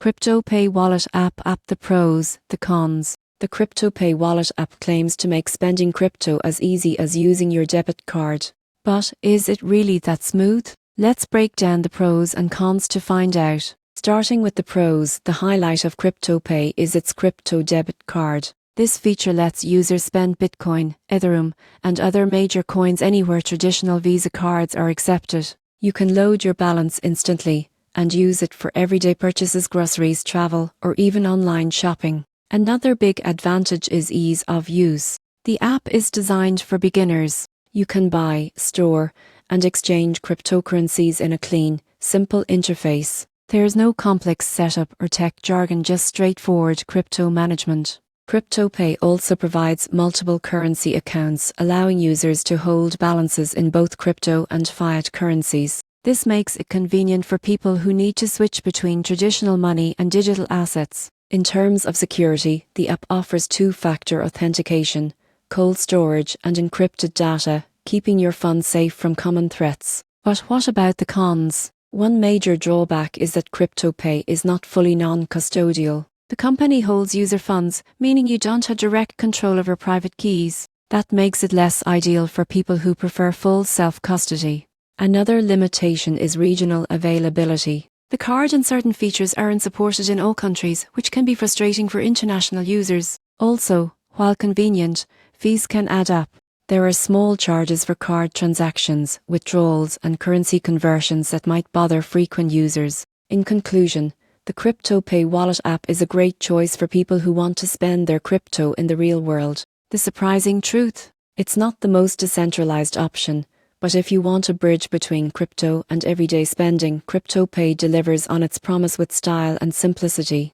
CryptoPay Wallet App. The pros, the cons. The CryptoPay Wallet app claims to make spending crypto as easy as using your debit card. But is it really that smooth? Let's break down the pros and cons to find out. Starting with the pros, the highlight of CryptoPay is its crypto debit card. This feature lets users spend Bitcoin, Ethereum, and other major coins anywhere traditional Visa cards are accepted. You can load your balance instantly and use it for everyday purchases, groceries, travel, or even online shopping. Another big advantage is ease of use. The app is designed for beginners. You can buy, store, and exchange cryptocurrencies in a clean, simple interface. There's no complex setup or tech jargon, just straightforward crypto management. CryptoPay also provides multiple currency accounts, allowing users to hold balances in both crypto and fiat currencies. This makes it convenient for people who need to switch between traditional money and digital assets. In terms of security, the app offers two-factor authentication, cold storage, and encrypted data, keeping your funds safe from common threats. But what about the cons? One major drawback is that CryptoPay is not fully non-custodial. The company holds user funds, meaning you don't have direct control over private keys. That makes it less ideal for people who prefer full self-custody. Another limitation is regional availability. The card and certain features aren't supported in all countries, which can be frustrating for international users. Also, while convenient, fees can add up. There are small charges for card transactions, withdrawals, and currency conversions that might bother frequent users. In conclusion, the CryptoPay Wallet app is a great choice for people who want to spend their crypto in the real world. The surprising truth: it's not the most decentralized option, but if you want a bridge between crypto and everyday spending, CryptoPay delivers on its promise with style and simplicity.